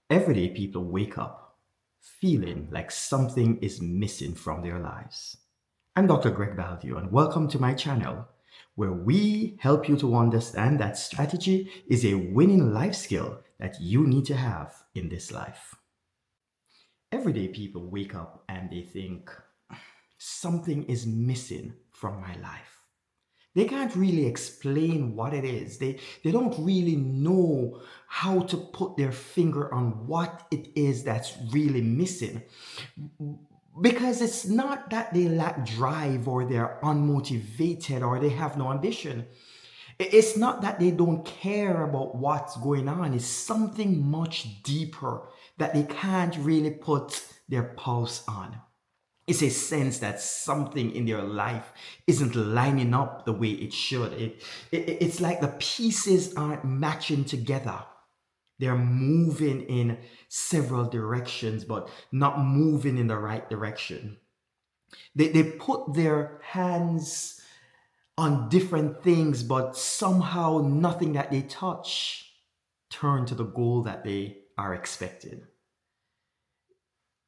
Everyday people wake up feeling like something is missing from their lives. I'm Dr. Greg Baldeo, and welcome to my channel, where we help you to understand that strategy is a winning life skill that you need to have in this life. Everyday people wake up and they think, something is missing from my life. They can't really explain what it is. They don't really know how to put their finger on what it is that's really missing. Because it's not that they lack drive or they're unmotivated or they have no ambition. It's not that they don't care about what's going on. It's something much deeper that they can't really put their pulse on. It's a sense that something in their life isn't lining up the way it should. It's like the pieces aren't matching together. They're moving in several directions, but not moving in the right direction. They put their hands on different things, but somehow nothing that they touch turn to the goal that they are expecting.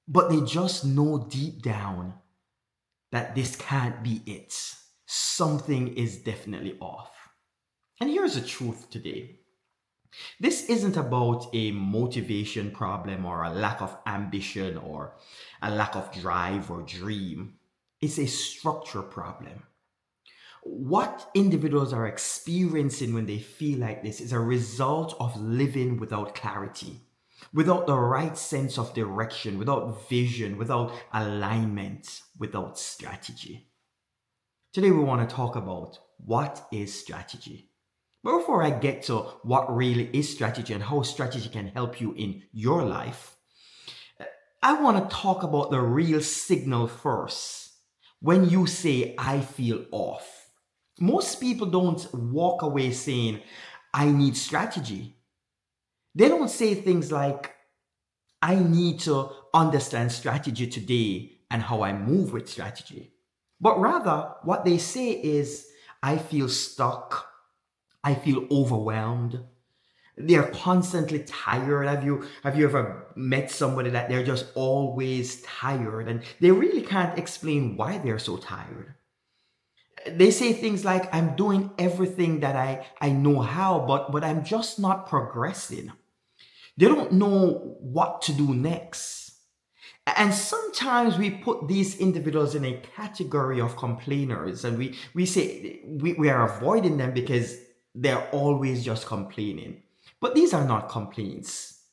But they just know deep down that this can't be it. Something is definitely off. And here's the truth today. This isn't about a motivation problem or a lack of ambition or a lack of drive or dream. It's a structure problem. What individuals are experiencing when they feel like this is a result of living without clarity, without the right sense of direction, without vision, without alignment, without strategy. Today, we want to talk about what is strategy. But before I get to what really is strategy and how strategy can help you in your life, I want to talk about the real signal first. When you say, I feel off, most people don't walk away saying, I need strategy. They don't say things like, I need to understand strategy today and how I move with strategy. But rather, what they say is, I feel stuck. I feel overwhelmed. They're constantly tired. Have you ever met somebody that they're just always tired and they really can't explain why they're so tired? They say things like, I'm doing everything that I know how, but I'm just not progressing. They don't know what to do next. And sometimes we put these individuals in a category of complainers and we say we are avoiding them because they're always just complaining. But these are not complaints.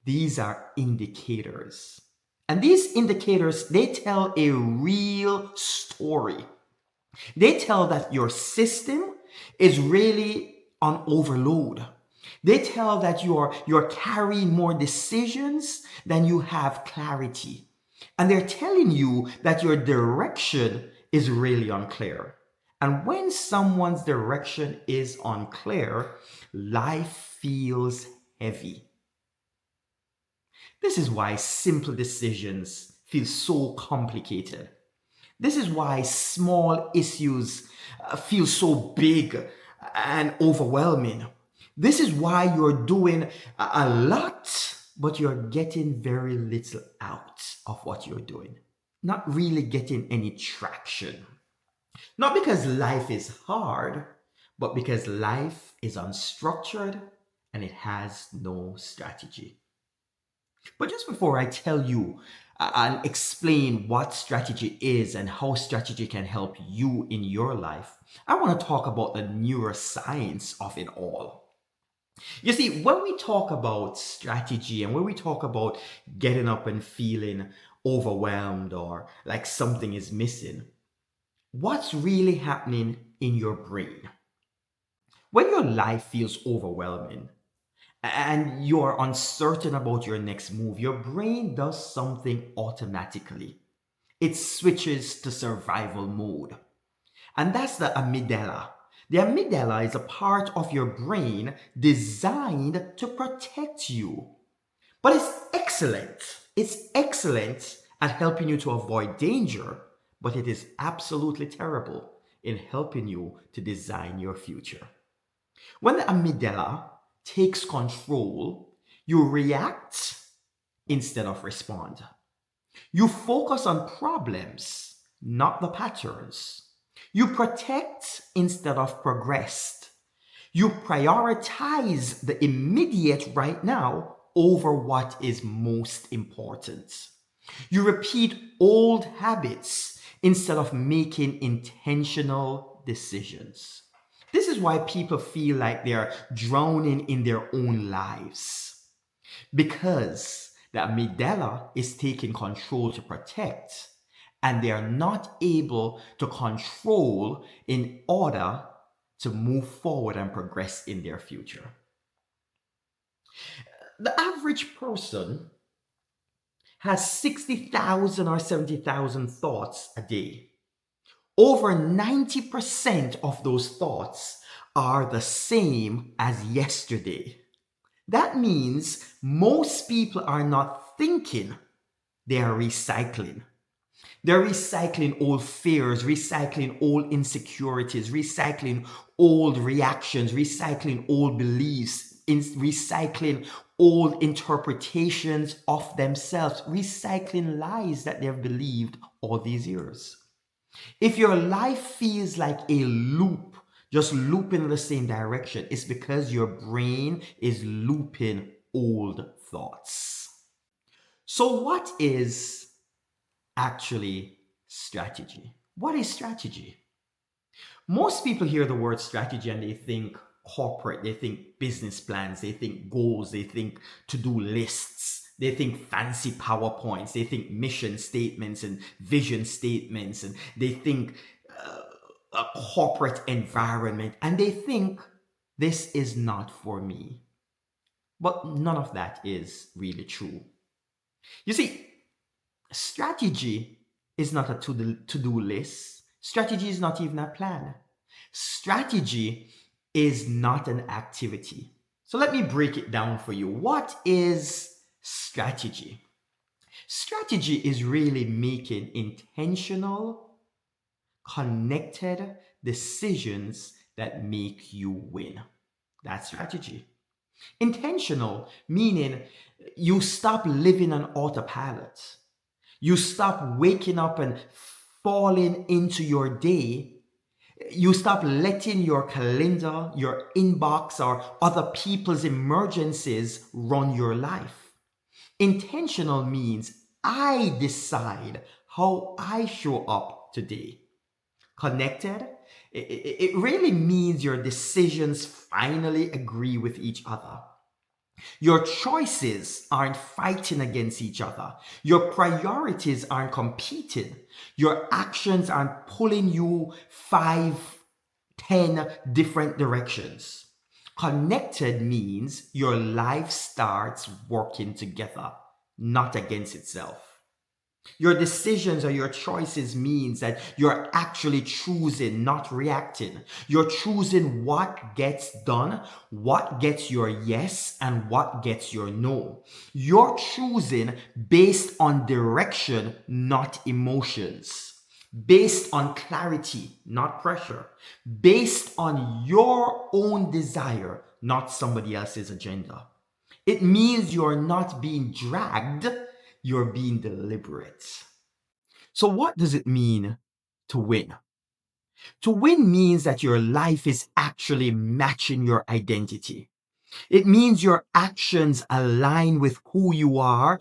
These are indicators. And these indicators, they tell a real story. They tell that your system is really on overload. They tell that you're carrying more decisions than you have clarity. And they're telling you that your direction is really unclear. And when someone's direction is unclear, life feels heavy. This is why simple decisions feel so complicated. This is why small issues feel so big and overwhelming. This is why you're doing a lot, but you're getting very little out of what you're doing. Not really getting any traction. Not because life is hard, but because life is unstructured and it has no strategy. But just before I tell you and explain what strategy is and how strategy can help you in your life, I want to talk about the neuroscience of it all. You see, when we talk about strategy and when we talk about getting up and feeling overwhelmed or like something is missing, what's really happening in your brain? When your life feels overwhelming, and you're uncertain about your next move, your brain does something automatically. It switches to survival mode. And that's the amygdala. The amygdala is a part of your brain designed to protect you. But it's excellent. It's excellent at helping you to avoid danger, but it is absolutely terrible in helping you to design your future. When the amygdala takes control, you react instead of respond. You focus on problems, not the patterns. You protect instead of progress. You prioritize the immediate right now over what is most important. You repeat old habits instead of making intentional decisions. This is why people feel like they're drowning in their own lives because the amygdala is taking control to protect and they are not able to control in order to move forward and progress in their future. The average person has 60,000 or 70,000 thoughts a day. Over 90% of those thoughts are the same as yesterday. That means most people are not thinking, they are recycling. They're recycling old fears, recycling old insecurities, recycling old reactions, recycling old beliefs, recycling old interpretations of themselves, recycling lies that they've believed all these years. If your life feels like a loop, just looping in the same direction, it's because your brain is looping old thoughts. So, what is actually strategy? What is strategy? Most people hear the word strategy and they think corporate, they think business plans, they think goals, they think to do lists, they think fancy PowerPoints, they think mission statements and vision statements, and they think a corporate environment, and they think this is not for me. But none of that is really true. You see, strategy is not a to-do list. Strategy is not even a plan. Strategy is not an activity. So let me break it down for you. What is strategy? Strategy is really making intentional, connected decisions that make you win. That's strategy. Intentional, meaning you stop living on autopilot. You stop waking up and falling into your day. You stop letting your calendar, your inbox, or other people's emergencies run your life. Intentional means I decide how I show up today. Connected, it really means your decisions finally agree with each other. Your choices aren't fighting against each other. Your priorities aren't competing. Your actions aren't pulling you 5, 10 different directions. Connected means your life starts working together, not against itself. Your decisions or your choices means that you're actually choosing, not reacting. You're choosing what gets done, what gets your yes, and what gets your no. You're choosing based on direction, not emotions. Based on clarity, not pressure. Based on your own desire, not somebody else's agenda. It means you're not being dragged, you're being deliberate. So, what does it mean to win? To win means that your life is actually matching your identity. It means your actions align with who you are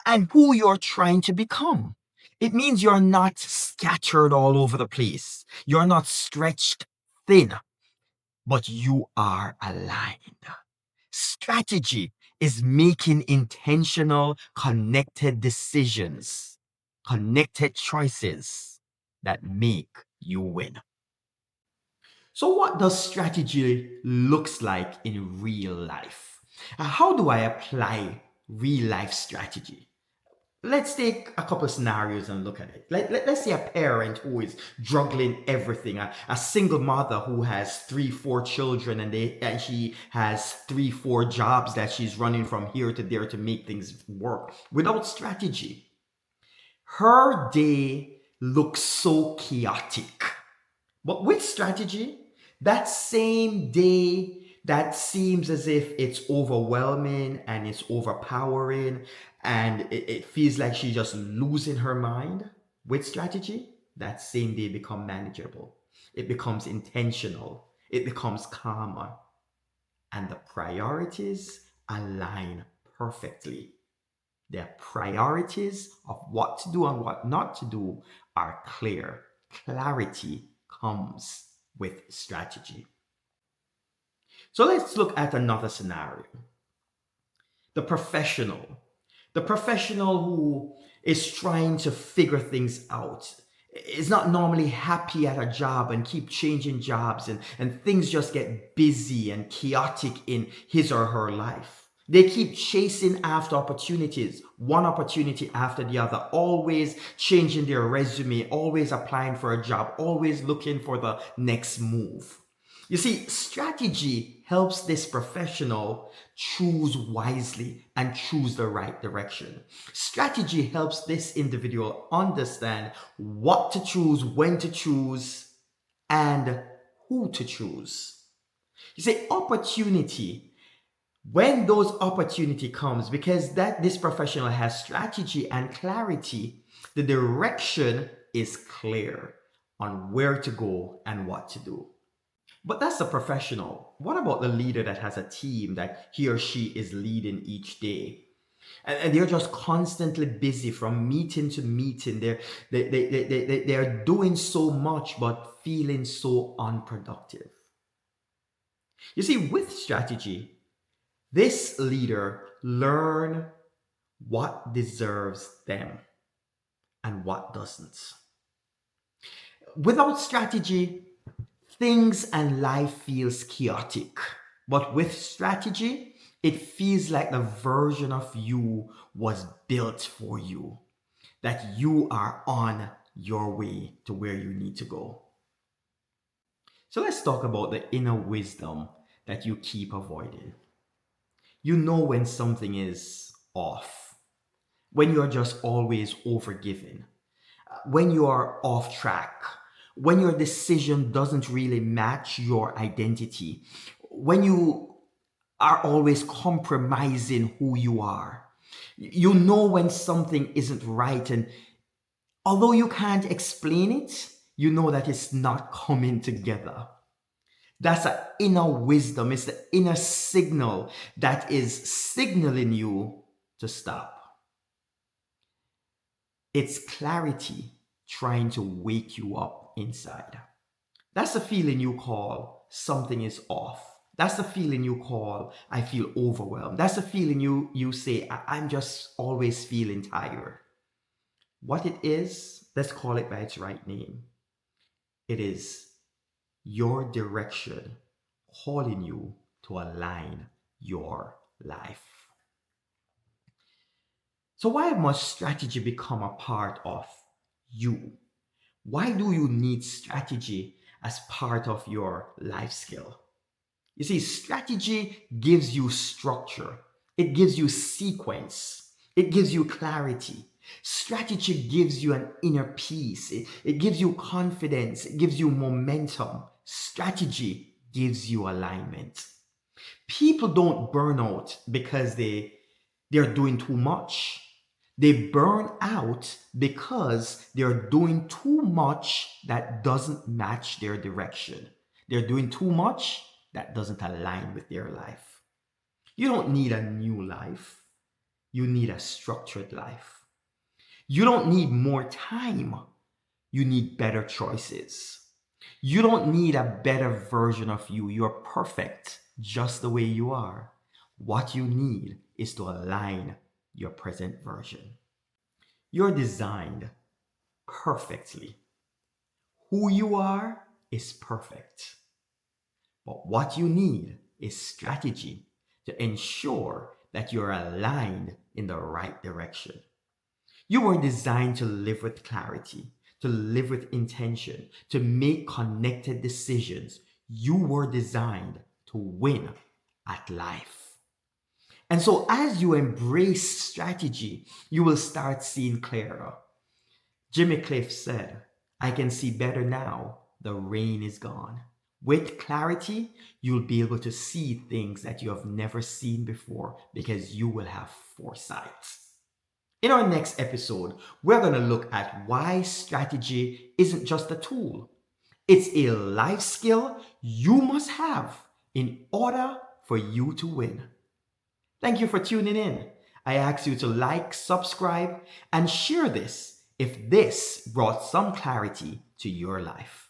and who you're trying to become. It means you're not scattered all over the place. You're not stretched thin, but you are aligned. Strategy is making intentional, connected decisions, connected choices that make you win. So what does strategy looks like in real life? How do I apply real life strategy? Let's take a couple of scenarios and look at it. Let's say a parent who is juggling everything, a single mother who has 3, 4 children, and she has 3, 4 jobs that she's running from here to there to make things work without strategy. Her day looks so chaotic. But with strategy, that same day, that seems as if it's overwhelming and it's overpowering and it feels like she's just losing her mind with strategy, that same day become manageable. It becomes intentional. It becomes calmer. And the priorities align perfectly. Their priorities of what to do and what not to do are clear. Clarity comes with strategy. So let's look at another scenario. The professional. The professional who is trying to figure things out is not normally happy at a job and keep changing jobs and things just get busy and chaotic in his or her life. They keep chasing after opportunities, one opportunity after the other, always changing their resume, always applying for a job, always looking for the next move. You see, strategy helps this professional choose wisely and choose the right direction. Strategy helps this individual understand what to choose, when to choose, and who to choose. You see, opportunity, when those opportunity comes, because that this professional has strategy and clarity, the direction is clear on where to go and what to do. But that's the professional. What about the leader that has a team that he or she is leading each day? And they're just constantly busy from meeting to meeting. They're doing so much but feeling so unproductive. You see, with strategy, this leader learn what deserves them and what doesn't. Without strategy, things and life feels chaotic. But with strategy, it feels like the version of you was built for you, that you are on your way to where you need to go. So let's talk about the inner wisdom that you keep avoiding. You know when something is off, when you're just always overgiving, when you are off track, when your decision doesn't really match your identity, when you are always compromising who you are. You know when something isn't right, and although you can't explain it, you know that it's not coming together. That's an inner wisdom, it's the inner signal that is signaling you to stop. It's clarity trying to wake you up inside. That's the feeling you call something is off. That's the feeling you call I feel overwhelmed. That's the feeling you say I'm just always feeling tired. What it is, let's call it by its right name. It is your direction calling you to align your life. So why must strategy become a part of you? Why do you need strategy as part of your life skill? You see, strategy gives you structure, it gives you sequence, it gives you clarity. Strategy gives you an inner peace, it gives you confidence, it gives you momentum. Strategy gives you alignment. People don't burn out because they're doing too much. They burn out because they're doing too much that doesn't match their direction. They're doing too much that doesn't align with their life. You don't need a new life. You need a structured life. You don't need more time. You need better choices. You don't need a better version of you. You're perfect just the way you are. What you need is to align your present version. You're designed perfectly. Who you are is perfect. But what you need is strategy to ensure that you're aligned in the right direction. You were designed to live with clarity, to live with intention, to make connected decisions. You were designed to win at life. And so, as you embrace strategy, you will start seeing clearer. Jimmy Cliff said, I can see better now. The rain is gone. With clarity, you'll be able to see things that you have never seen before because you will have foresight. In our next episode, we're going to look at why strategy isn't just a tool, it's a life skill you must have in order for you to win. Thank you for tuning in. I ask you to like, subscribe, and share this if this brought some clarity to your life.